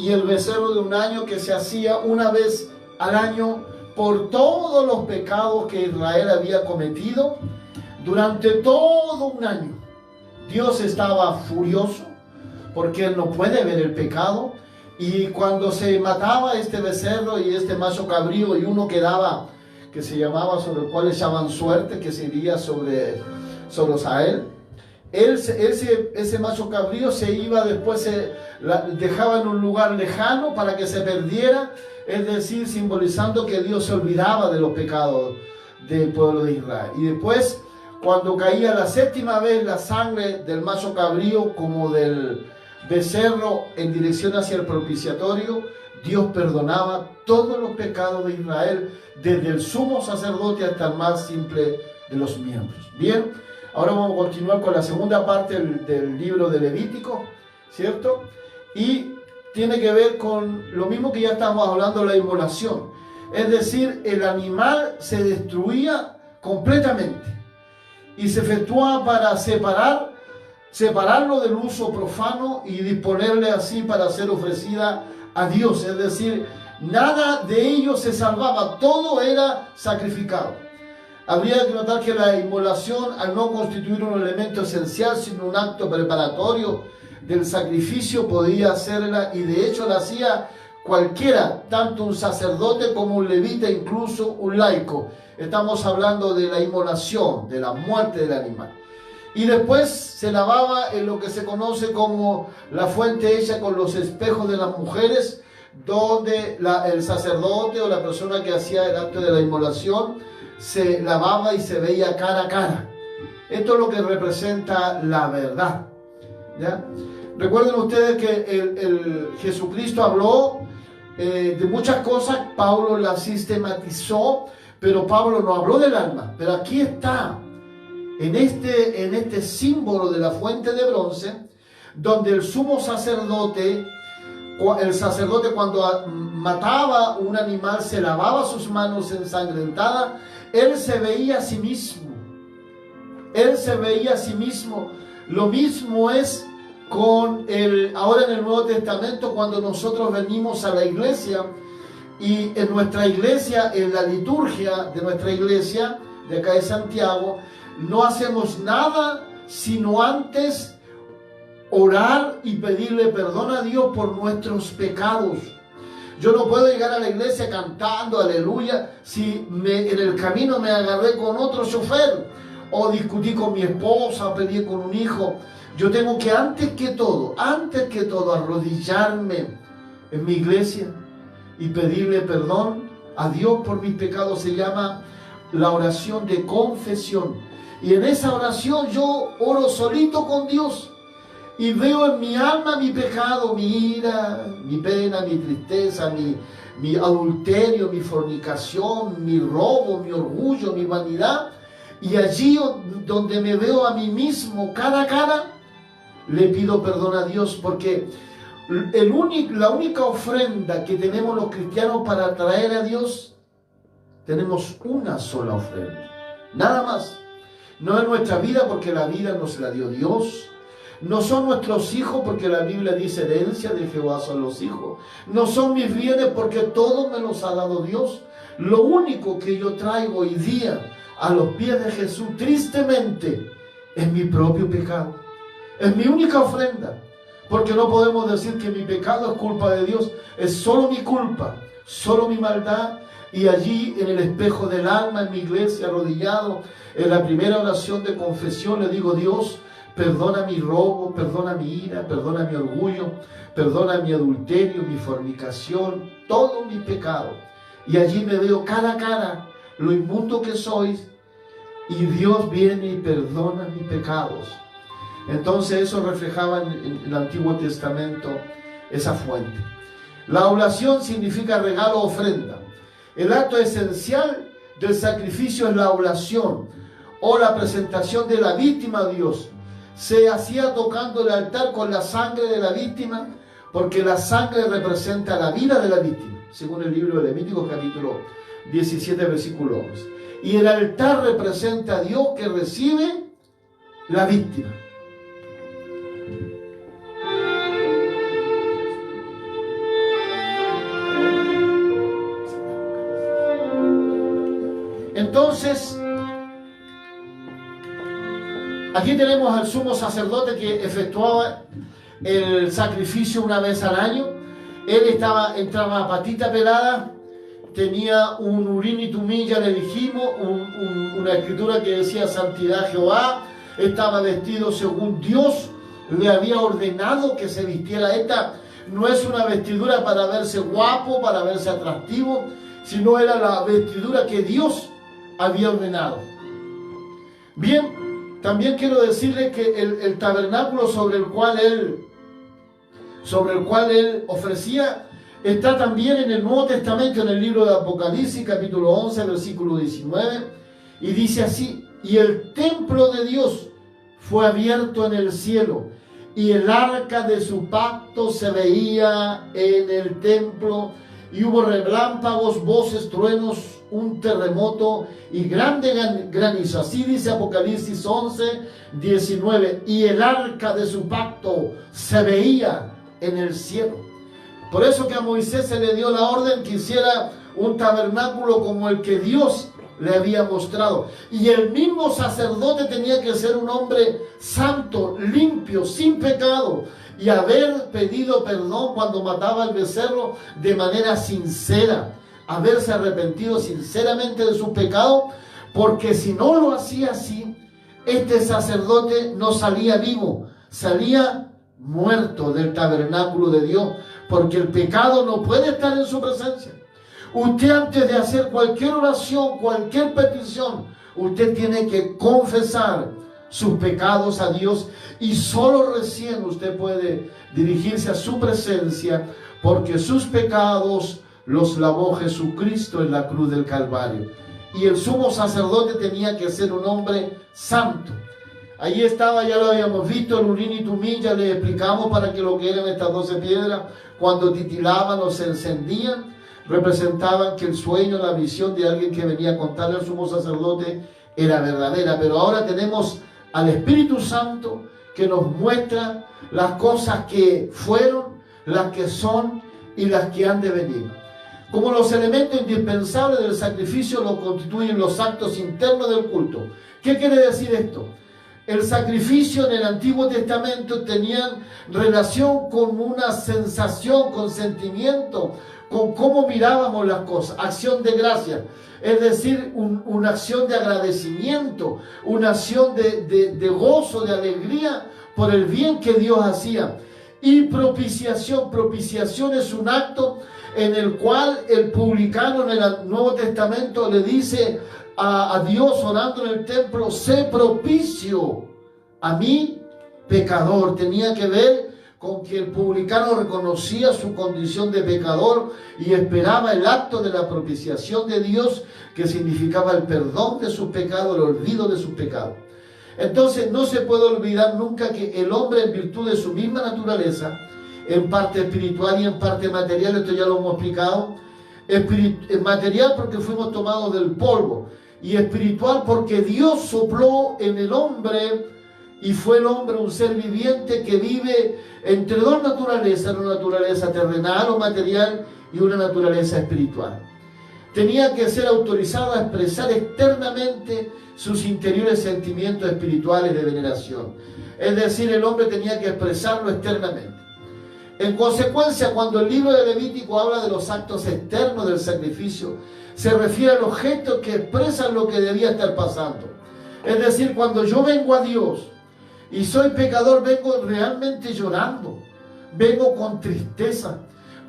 y el becerro de un año que se hacía una vez al año por todos los pecados que Israel había cometido durante todo un año. Dios estaba furioso porque Él no puede ver el pecado, y cuando se mataba este becerro y este macho cabrío y uno quedaba, que se llamaba, sobre el cual echaban suerte, que se iría sobre Israel, ese macho cabrío se iba después, dejaba en un lugar lejano para que se perdiera, es decir, simbolizando que Dios se olvidaba de los pecados del pueblo de Israel. Y después, cuando caía la séptima vez la sangre del macho cabrío como del becerro en dirección hacia el propiciatorio, Dios perdonaba todos los pecados de Israel, desde el sumo sacerdote hasta el más simple de los miembros. Bien, ahora vamos a continuar con la segunda parte del libro de Levítico, ¿cierto? Y tiene que ver con lo mismo que ya estábamos hablando de la inmolación. Es decir, el animal se destruía completamente y se efectuaba para separarlo del uso profano y disponerle así para ser ofrecida a Dios. Es decir, nada de ello se salvaba, todo era sacrificado. Habría que notar que la inmolación, al no constituir un elemento esencial, sino un acto preparatorio del sacrificio, podía hacerla, y de hecho la hacía cualquiera, tanto un sacerdote como un levita, incluso un laico. Estamos hablando de la inmolación, de la muerte del animal. Y después se lavaba en lo que se conoce como la fuente hecha con los espejos de las mujeres, donde el sacerdote o la persona que hacía el acto de la inmolación se lavaba y se veía cara a cara. Esto es lo que representa la verdad, ¿ya? Recuerden ustedes que el Jesucristo habló de muchas cosas, Pablo las sistematizó, pero Pablo no habló del alma. Pero aquí está, en este símbolo de la fuente de bronce, donde el sumo sacerdote, cuando mataba un animal, se lavaba sus manos ensangrentadas, él se veía a sí mismo. Él se veía a sí mismo. Lo mismo es ahora en el Nuevo Testamento, cuando nosotros venimos a la iglesia, y en nuestra iglesia, en la liturgia de nuestra iglesia, de acá de Santiago, no hacemos nada sino antes orar y pedirle perdón a Dios por nuestros pecados. Yo no puedo llegar a la iglesia cantando aleluya si en el camino me agarré con otro chofer, o discutí con mi esposa, o peleé con un hijo. Yo tengo que antes que todo arrodillarme en mi iglesia y pedirle perdón a Dios por mis pecados. Se llama la oración de confesión. Y en esa oración yo oro solito con Dios y veo en mi alma mi pecado, mi ira, mi pena, mi tristeza, mi adulterio, mi fornicación, mi robo, mi orgullo, mi vanidad. Y allí donde me veo a mí mismo cara a cara, le pido perdón a Dios, porque la única ofrenda que tenemos los cristianos para traer a Dios, tenemos una sola ofrenda, nada más. No es nuestra vida, porque la vida nos la dio Dios. No son nuestros hijos, porque la Biblia dice herencia de Jehová son los hijos. No son mis bienes, porque todo me los ha dado Dios. Lo único que yo traigo hoy día a los pies de Jesús, tristemente, es mi propio pecado. Es mi única ofrenda, porque no podemos decir que mi pecado es culpa de Dios. Es solo mi culpa, solo mi maldad. Y allí en el espejo del alma, en mi iglesia, arrodillado, en la primera oración de confesión, le digo: Dios, perdona mi robo, perdona mi ira, perdona mi orgullo, perdona mi adulterio, mi fornicación, todo mi pecado. Y allí me veo cara a cara lo inmundo que soy, y Dios viene y perdona mis pecados. Entonces eso reflejaba en el Antiguo Testamento esa fuente. La oblación significa regalo o ofrenda. El acto esencial del sacrificio es la oblación, o la presentación de la víctima a Dios. Se hacía tocando el altar con la sangre de la víctima, porque la sangre representa la vida de la víctima, según el libro de Levítico capítulo 17 versículo 11. Y el altar representa a Dios, que recibe la víctima. Entonces, aquí tenemos al sumo sacerdote que efectuaba el sacrificio una vez al año. Él entraba a patita pelada, tenía un urín y tumín, ya le dijimos, una escritura que decía santidad Jehová, estaba vestido según Dios le había ordenado que se vistiera. Esta no es una vestidura para verse guapo, para verse atractivo, sino era la vestidura que Dios había ordenado. Bien, también quiero decirle que el tabernáculo sobre el cual él ofrecía está también en el Nuevo Testamento, en el libro de Apocalipsis, capítulo 11, versículo 19, y dice así: y el templo de Dios fue abierto en el cielo, y el arca de su pacto se veía en el templo, y hubo relámpagos, voces, truenos, un terremoto y grande granizo. Así dice Apocalipsis 11, 19, y el arca de su pacto se veía en el cielo. Por eso que a Moisés se le dio la orden que hiciera un tabernáculo como el que Dios le había mostrado. Y el mismo sacerdote tenía que ser un hombre santo, limpio, sin pecado, y haber pedido perdón cuando mataba al becerro de manera sincera, haberse arrepentido sinceramente de su pecado, porque si no lo hacía así, este sacerdote no salía vivo, salía muerto del tabernáculo de Dios, porque el pecado no puede estar en su presencia. Usted, antes de hacer cualquier oración, cualquier petición, usted tiene que confesar sus pecados a Dios, y solo recién usted puede dirigirse a su presencia, porque sus pecados los lavó Jesucristo en la cruz del Calvario. Y el sumo sacerdote tenía que ser un hombre santo. Ahí estaba, ya lo habíamos visto, el urín y tumín, ya le explicamos para que lo que eran estas 12 piedras, cuando titilaban o se encendían, representaban que el sueño, la visión de alguien que venía a contarle al sumo sacerdote era verdadera. Pero ahora tenemos al Espíritu Santo que nos muestra las cosas que fueron, las que son y las que han de venir. Como los elementos indispensables del sacrificio lo constituyen los actos internos del culto. ¿Qué quiere decir esto? El sacrificio en el Antiguo Testamento tenían relación con una sensación, con sentimiento, con cómo mirábamos las cosas, acción de gracia, es decir, una acción de agradecimiento, una acción de gozo, de alegría por el bien que Dios hacía. Y propiciación es un acto en el cual el publicano en el Nuevo Testamento le dice a Dios, orando en el templo: sé propicio a mí, pecador. Tenía que ver con que el publicano reconocía su condición de pecador y esperaba el acto de la propiciación de Dios, que significaba el perdón de sus pecados, el olvido de sus pecados. Entonces no se puede olvidar nunca que el hombre, en virtud de su misma naturaleza, en parte espiritual y en parte material, esto ya lo hemos explicado, material porque fuimos tomados del polvo, y espiritual porque Dios sopló en el hombre, y fue el hombre un ser viviente que vive entre dos naturalezas, una naturaleza terrenal o material y una naturaleza espiritual. Tenía que ser autorizado a expresar externamente sus interiores sentimientos espirituales de veneración. Es decir, el hombre tenía que expresarlo externamente. En consecuencia, cuando el libro de Levítico habla de los actos externos del sacrificio, se refiere a los gestos que expresan lo que debía estar pasando. Es decir, cuando yo vengo a Dios y soy pecador, vengo realmente llorando, vengo con tristeza,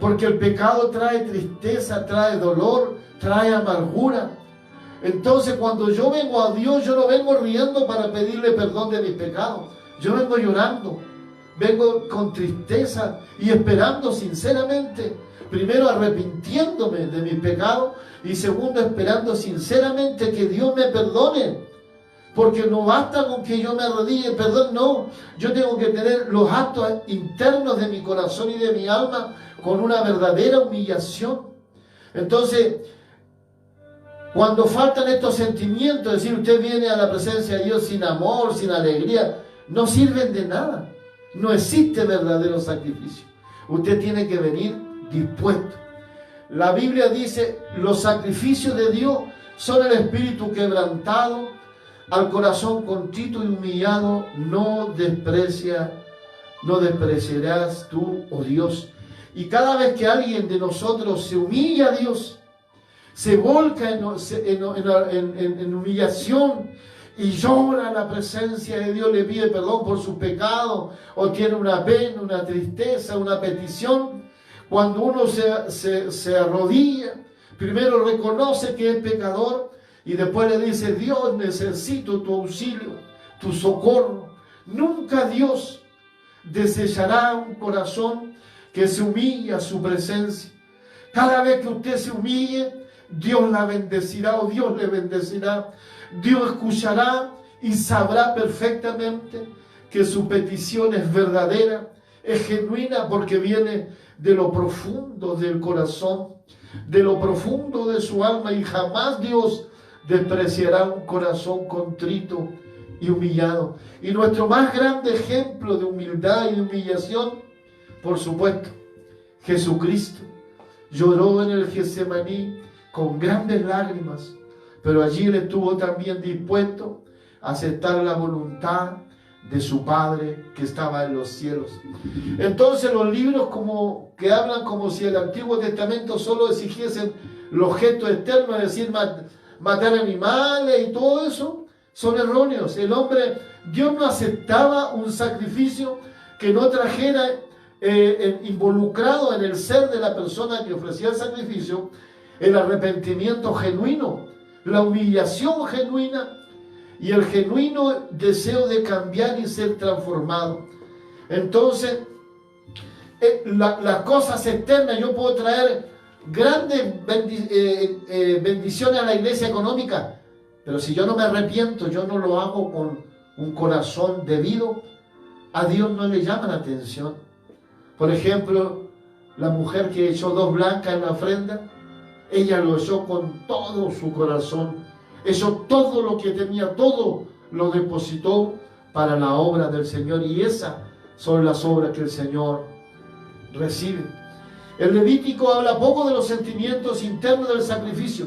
porque el pecado trae tristeza, trae dolor, trae amargura. Entonces, cuando yo vengo a Dios, yo no vengo riendo para pedirle perdón de mis pecados, yo vengo llorando, vengo con tristeza y esperando sinceramente, primero arrepintiéndome de mis pecados, y segundo esperando sinceramente que Dios me perdone. Porque no basta con que yo me arrodille, perdón, no. Yo tengo que tener los actos internos de mi corazón y de mi alma con una verdadera humillación. Entonces, cuando faltan estos sentimientos, es decir, usted viene a la presencia de Dios sin amor, sin alegría, no sirven de nada. No existe verdadero sacrificio. Usted tiene que venir dispuesto. La Biblia dice, los sacrificios de Dios son el espíritu quebrantado, al corazón contrito y humillado no despreciarás tú, oh Dios. Y cada vez que alguien de nosotros se humilla a Dios, se volca en humillación y llora en la presencia de Dios, le pide perdón por su pecado, o tiene una pena, una tristeza, una petición, cuando uno se arrodilla, primero reconoce que es pecador y después le dice: Dios, necesito tu auxilio, tu socorro. Nunca Dios desechará un corazón que se humilla a su presencia. Cada vez que usted se humille, Dios la bendecirá, o Dios le bendecirá. Dios escuchará y sabrá perfectamente que su petición es verdadera, es genuina, porque viene de lo profundo del corazón, de lo profundo de su alma, y jamás Dios despreciará un corazón contrito y humillado. Y nuestro más grande ejemplo de humildad y de humillación, por supuesto, Jesucristo. Lloró en el Getsemaní con grandes lágrimas, pero allí él estuvo también dispuesto a aceptar la voluntad de su Padre que estaba en los cielos. Entonces los libros que hablan como si el Antiguo Testamento solo exigiesen los gestos externos, es decir, matar animales y todo eso, son erróneos. Dios no aceptaba un sacrificio que no trajera involucrado en el ser de la persona que ofrecía el sacrificio el arrepentimiento genuino, la humillación genuina y el genuino deseo de cambiar y ser transformado. Entonces, las cosas externas, yo puedo traer grandes bendiciones a la iglesia económica, pero si yo no me arrepiento, yo no lo hago con un corazón debido, a Dios no le llama la atención. Por ejemplo, la mujer que echó 2 blancas en la ofrenda, ella lo echó con todo su corazón, echó todo lo que tenía, todo lo depositó para la obra del Señor, y esas son las obras que el Señor recibe. El Levítico habla poco de los sentimientos internos del sacrificio,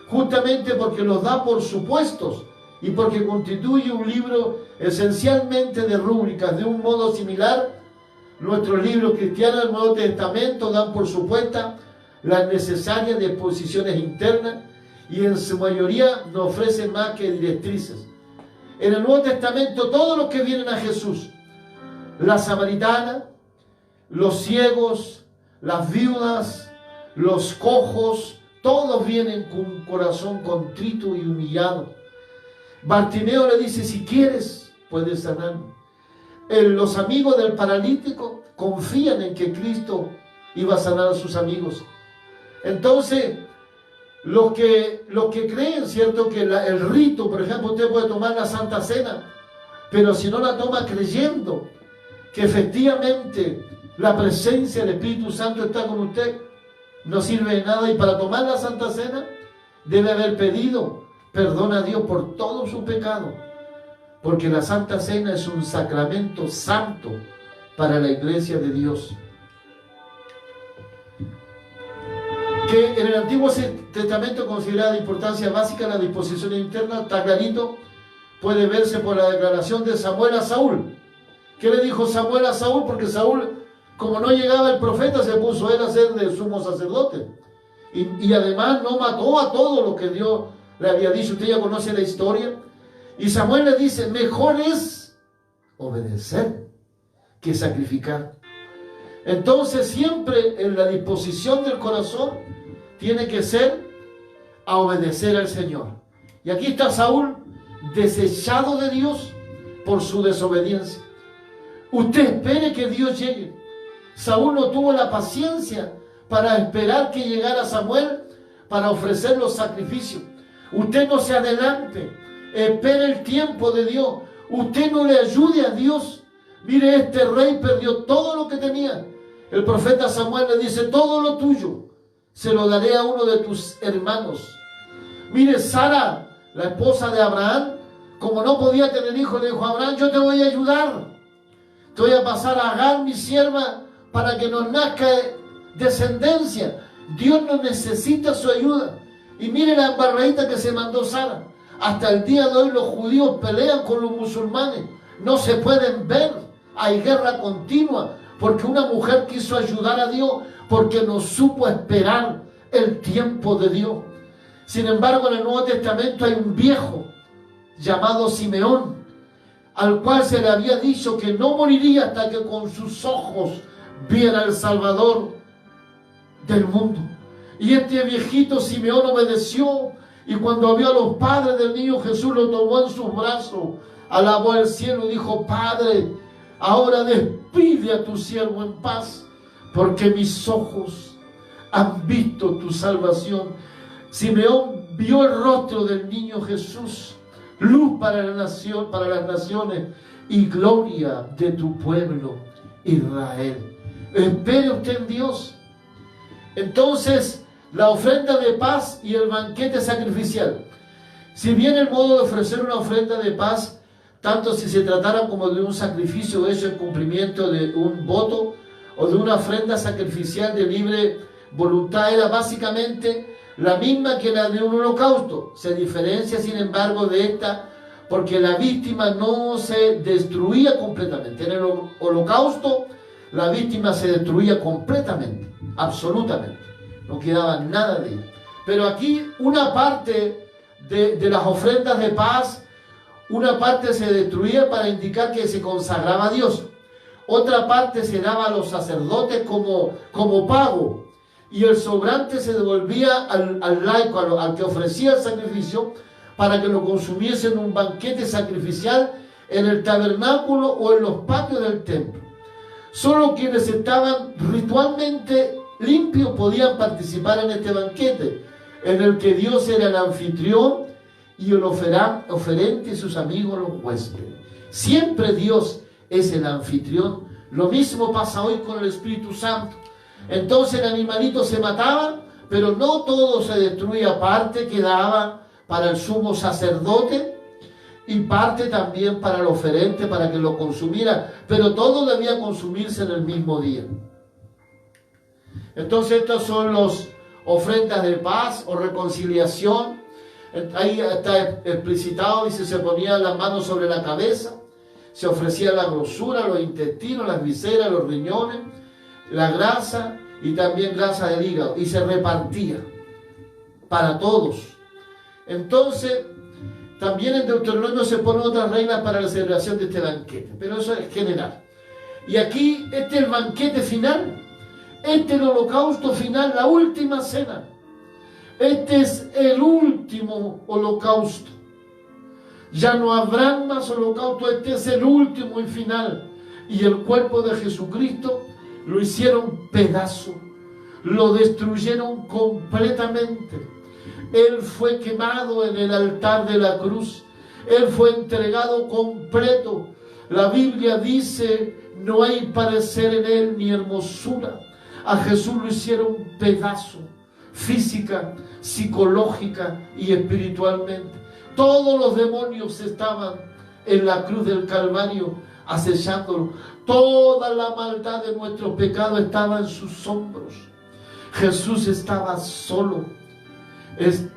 justamente porque los da por supuestos y porque constituye un libro esencialmente de rúbricas. De un modo similar, nuestros libros cristianos del Nuevo Testamento dan por supuesta las necesarias disposiciones internas y en su mayoría no ofrecen más que directrices. En el Nuevo Testamento, todos los que vienen a Jesús, la samaritana, los ciegos, las viudas, los cojos, todos vienen con un corazón contrito y humillado. Bartimeo le dice: si quieres, puedes sanarme. Los amigos del paralítico confían en que Cristo iba a sanar a sus amigos. Entonces, los que creen, ¿cierto?, que el rito, por ejemplo, usted puede tomar la Santa Cena, pero si no la toma creyendo que efectivamente la presencia del Espíritu Santo está con usted, no sirve de nada. Y para tomar la Santa Cena debe haber pedido perdón a Dios por todo su pecado, porque la Santa Cena es un sacramento santo para la iglesia de Dios. Que en el Antiguo Testamento considerada de importancia básica la disposición interna, está clarito, puede verse por la declaración de Samuel a Saúl. ¿Qué le dijo Samuel a Saúl? Porque Saúl, como no llegaba el profeta, se puso él a ser de sumo sacerdote. Y además no mató a todo lo que Dios le había dicho. Usted ya conoce la historia. Y Samuel le dice: mejor es obedecer que sacrificar. Entonces siempre en la disposición del corazón tiene que ser a obedecer al Señor. Y aquí está Saúl, desechado de Dios por su desobediencia. Usted espere que Dios llegue. Saúl no tuvo la paciencia para esperar que llegara Samuel para ofrecer los sacrificios. Usted no se adelante, espere el tiempo de Dios. Usted no le ayude a Dios. Mire, este rey perdió todo lo que tenía. El profeta Samuel le dice: todo lo tuyo se lo daré a uno de tus hermanos. Mire, Sara, la esposa de Abraham, como no podía tener hijos, le dijo a Abraham: yo te voy a ayudar. Te voy a pasar a Agar, mi sierva, para que nos nazca descendencia. Dios no necesita su ayuda. Y miren la embarradita que se mandó Sara. Hasta el día de hoy los judíos pelean con los musulmanes. No se pueden ver. Hay guerra continua. Porque una mujer quiso ayudar a Dios. Porque no supo esperar el tiempo de Dios. Sin embargo, en el Nuevo Testamento hay un viejo llamado Simeón, al cual se le había dicho que no moriría hasta que con sus ojos viera el Salvador del mundo. Y este viejito Simeón obedeció, y cuando vio a los padres del niño Jesús, lo tomó en sus brazos, alabó al cielo y dijo: Padre, ahora despide a tu siervo en paz, porque mis ojos han visto tu salvación. Simeón vio el rostro del niño Jesús, luz para la nación, para las naciones, y gloria de tu pueblo Israel. Espere usted en Dios. Entonces, la ofrenda de paz y el banquete sacrificial. Si bien el modo de ofrecer una ofrenda de paz, tanto si se tratara como de un sacrificio hecho en cumplimiento de un voto o de una ofrenda sacrificial de libre voluntad, era básicamente la misma que la de un holocausto. Se diferencia, sin embargo, de esta porque la víctima no se destruía completamente. En el holocausto, la víctima se destruía completamente, absolutamente. No quedaba nada de ella. Pero aquí una parte de las ofrendas de paz, una parte se destruía para indicar que se consagraba a Dios. Otra parte se daba a los sacerdotes como pago. Y el sobrante se devolvía al laico, al que ofrecía el sacrificio, para que lo consumiese en un banquete sacrificial en el tabernáculo o en los patios del templo. Solo quienes estaban ritualmente limpios podían participar en este banquete, en el que Dios era el anfitrión y el oferente y sus amigos los huéspedes. Siempre Dios es el anfitrión. Lo mismo pasa hoy con el Espíritu Santo. Entonces el animalito se mataba, pero no todo se destruía. Parte quedaba para el sumo sacerdote y parte también para el oferente, para que lo consumiera, pero todo debía consumirse en el mismo día. Entonces estas son las ofrendas de paz o reconciliación. Ahí está explicitado, dice: se ponían las manos sobre la cabeza, se ofrecía la grosura, los intestinos, las vísceras, los riñones, la grasa y también grasa del hígado, y se repartía para todos. Entonces, también en Deuteronomio se ponen otras reglas para la celebración de este banquete, pero eso es general. Y aquí, este es el banquete final, este es el holocausto final, la última cena. Este es el último holocausto. Ya no habrán más holocaustos, este es el último y final. Y el cuerpo de Jesucristo lo hicieron pedazo, lo destruyeron completamente. Él fue quemado en el altar de la cruz. Él fue entregado completo. La Biblia dice: no hay parecer en él ni hermosura. A Jesús lo hicieron pedazo, física, psicológica y espiritualmente. Todos los demonios estaban en la cruz del Calvario acechándolo. Toda la maldad de nuestros pecados estaba en sus hombros. Jesús estaba solo.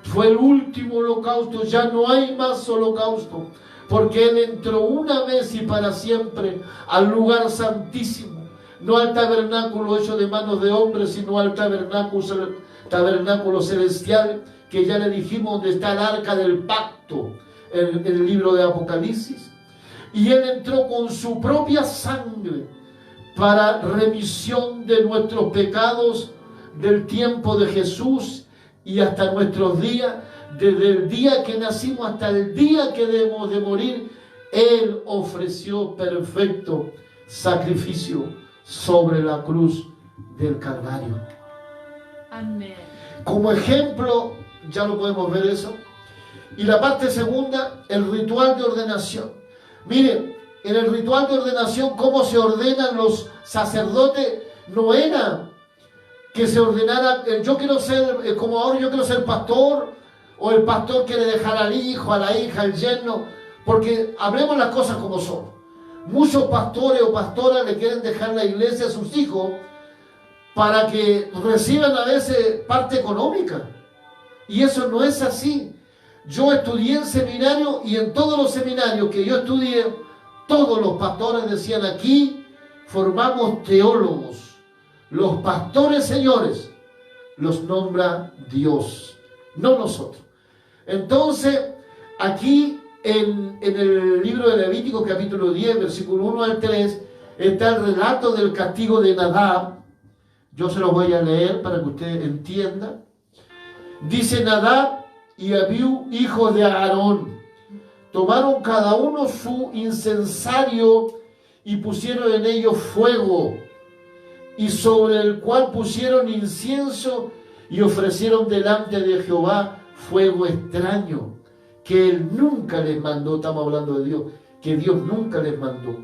Fue el último holocausto. Ya no hay más holocausto, porque Él entró una vez y para siempre al lugar santísimo, no al tabernáculo hecho de manos de hombres, sino al tabernáculo celestial, que ya le dijimos donde está el arca del pacto en el libro de Apocalipsis. Y Él entró con su propia sangre para remisión de nuestros pecados del tiempo de Jesús y hasta nuestros días. Desde el día que nacimos hasta el día que debemos de morir, Él ofreció perfecto sacrificio sobre la cruz del Calvario. Amén. Como ejemplo, ya lo podemos ver eso. Y la parte segunda, el ritual de ordenación. Miren, en el ritual de ordenación, cómo se ordenan los sacerdotes, no era que se ordenara, yo quiero ser, como ahora yo quiero ser pastor, o el pastor quiere dejar al hijo, a la hija, al yerno, porque hablemos las cosas como son. Muchos pastores o pastoras le quieren dejar la iglesia a sus hijos para que reciban a veces parte económica. Y eso no es así. Yo estudié en seminario y en todos los seminarios que yo estudié, todos los pastores decían: aquí formamos teólogos. Los pastores, señores, los nombra Dios, no nosotros. Entonces, aquí en el libro de Levítico, capítulo 10, versículo 1 al 3, está el relato del castigo de Nadab. Yo se lo voy a leer para que usted entienda. Dice: Nadab y Abiú, hijos de Aarón, tomaron cada uno su incensario y pusieron en ello fuego, y sobre el cual pusieron incienso y ofrecieron delante de Jehová fuego extraño, que él nunca les mandó. Estamos hablando de Dios, que Dios nunca les mandó.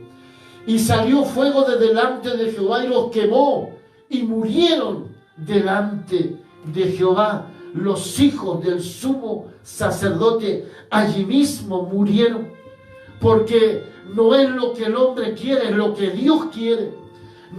Y salió fuego de delante de Jehová y los quemó, y murieron delante de Jehová. Los hijos del sumo sacerdote allí mismo murieron, porque no es lo que el hombre quiere, es lo que Dios quiere.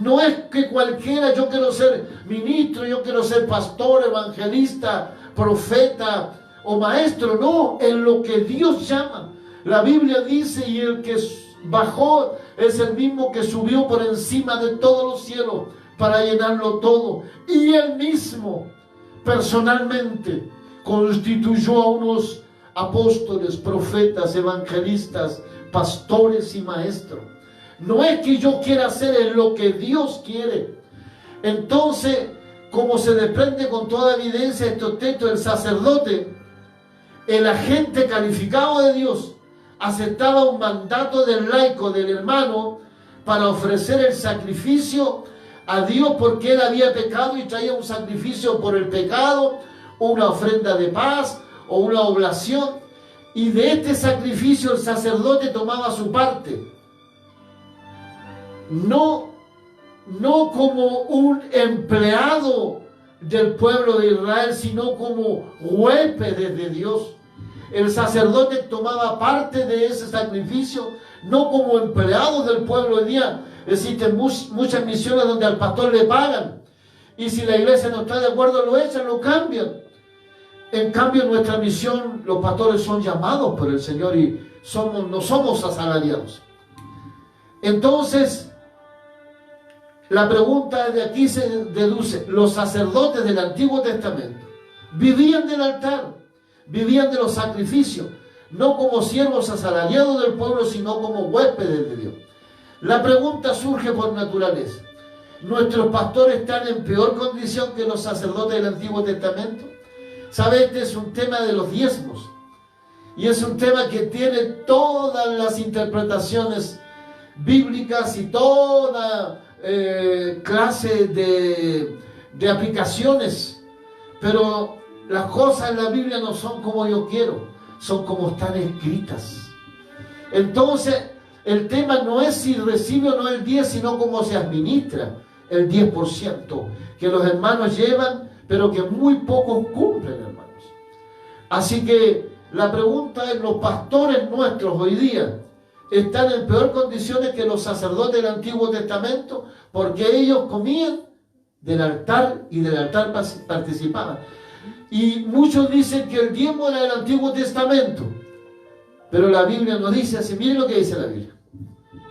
No es que cualquiera: yo quiero ser ministro, yo quiero ser pastor, evangelista, profeta o maestro. No, es lo que Dios llama. La Biblia dice: y el que bajó es el mismo que subió por encima de todos los cielos para llenarlo todo. Y él mismo personalmente constituyó a unos apóstoles, profetas, evangelistas, pastores y maestros. No es que yo quiera hacer, es lo que Dios quiere. Entonces, como se desprende con toda evidencia estos textos, el sacerdote, el agente calificado de Dios, aceptaba un mandato del laico, del hermano, para ofrecer el sacrificio a Dios, porque él había pecado y traía un sacrificio por el pecado, una ofrenda de paz o una oblación. Y de este sacrificio el sacerdote tomaba su parte. No como un empleado del pueblo de Israel, sino como huéspedes de Dios. El sacerdote tomaba parte de ese sacrificio, no como empleado del pueblo. Hoy día existen muchas misiones donde al pastor le pagan, y si la iglesia no está de acuerdo lo echan, lo cambian. En cambio, en nuestra misión los pastores son llamados por el Señor y no somos asalariados. Entonces, la pregunta de aquí se deduce: los sacerdotes del Antiguo Testamento vivían del altar, vivían de los sacrificios, no como siervos asalariados del pueblo, sino como huéspedes de Dios. La pregunta surge por naturaleza: ¿nuestros pastores están en peor condición que los sacerdotes del Antiguo Testamento? ¿Sabe? Este es un tema de los diezmos, y es un tema que tiene todas las interpretaciones bíblicas y toda clase de aplicaciones. Pero las cosas en la Biblia no son como yo quiero, son como están escritas. Entonces, el tema no es si recibe o no el 10, sino cómo se administra el 10% que los hermanos llevan, pero que muy pocos cumplen, hermanos. Así que la pregunta es: ¿los pastores nuestros hoy día están en peor condiciones que los sacerdotes del Antiguo Testamento? Porque ellos comían del altar y del altar participaban. Y muchos dicen que el diezmo era del Antiguo Testamento, pero la Biblia nos dice así. Miren lo que dice la Biblia.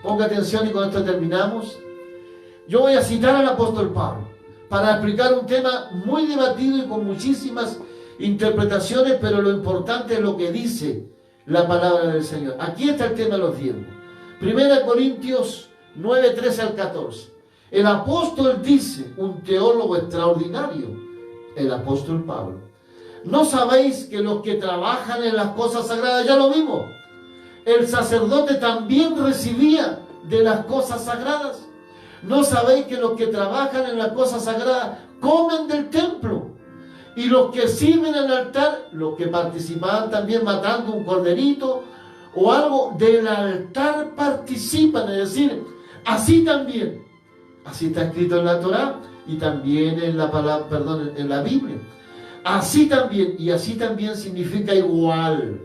Ponga atención y con esto terminamos. Yo voy a citar al apóstol Pablo para explicar un tema muy debatido y con muchísimas interpretaciones, pero lo importante es lo que dice la palabra del Señor. Aquí está el tema de los diezmos. 1 Corintios 9, 13 al 14. El apóstol dice, un teólogo extraordinario, el apóstol Pablo: ¿no sabéis que los que trabajan en las cosas sagradas, ya lo vimos, el sacerdote también recibía de las cosas sagradas? ¿No sabéis que los que trabajan en las cosas sagradas comen del templo? Y los que sirven al altar, los que participaban también matando un corderito o algo del altar participan. Es decir, así también, así está escrito en la Torá y también en la palabra, en la Biblia. Así también, y así también significa igual.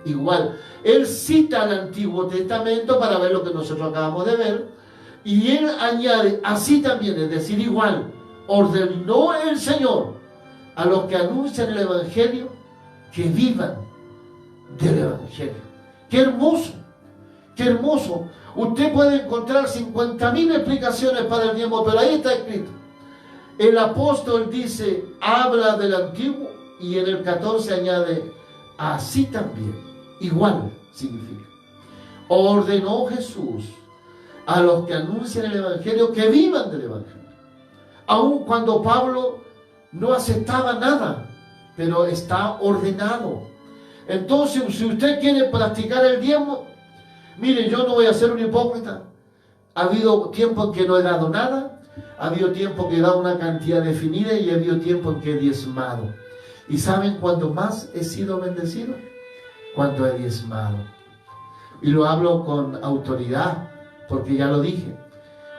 Igual. Él cita el Antiguo Testamento para ver lo que nosotros acabamos de ver. Y él añade: así también, es decir, igual, ordenó el Señor a los que anuncian el Evangelio que vivan del Evangelio. ¡Qué hermoso! ¡Qué hermoso! Usted puede encontrar 50.000 explicaciones para el diezmo, pero ahí está escrito. El apóstol dice, habla del antiguo, y en el 14 añade, así también, igual significa. Ordenó Jesús a los que anuncian el Evangelio que vivan del Evangelio. Aun cuando Pablo no aceptaba nada, pero está ordenado. Entonces, si usted quiere practicar el diezmo, mire, yo no voy a ser un hipócrita. Ha habido tiempo en que no he dado nada, ha habido tiempo que he dado una cantidad definida y ha habido tiempo en que he diezmado. ¿Y saben cuándo más he sido bendecido? Cuando he diezmado. Y lo hablo con autoridad, porque ya lo dije.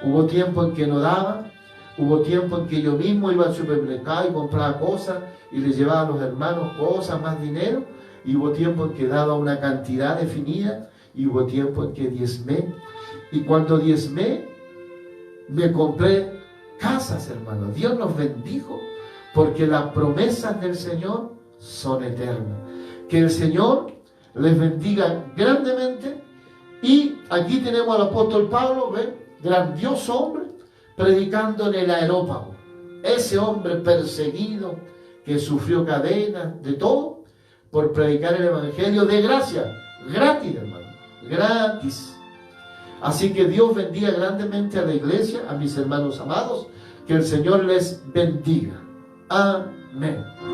Hubo tiempo en que no daba, hubo tiempo en que yo mismo iba al supermercado y compraba cosas y les llevaba a los hermanos cosas, más dinero. Y hubo tiempo en que daba una cantidad definida y hubo tiempo en que diezmé. Y cuando diezmé, me compré casas, hermanos. Dios nos bendijo, porque las promesas del Señor son eternas. Que el Señor les bendiga grandemente. Y aquí tenemos al apóstol Pablo, ¿ven? Grandioso hombre, predicando en el Areópago. Ese hombre perseguido, que sufrió cadenas, de todo, por predicar el Evangelio de gracia, gratis, hermano, gratis. Así que Dios bendiga grandemente a la iglesia, a mis hermanos amados, que el Señor les bendiga. Amén.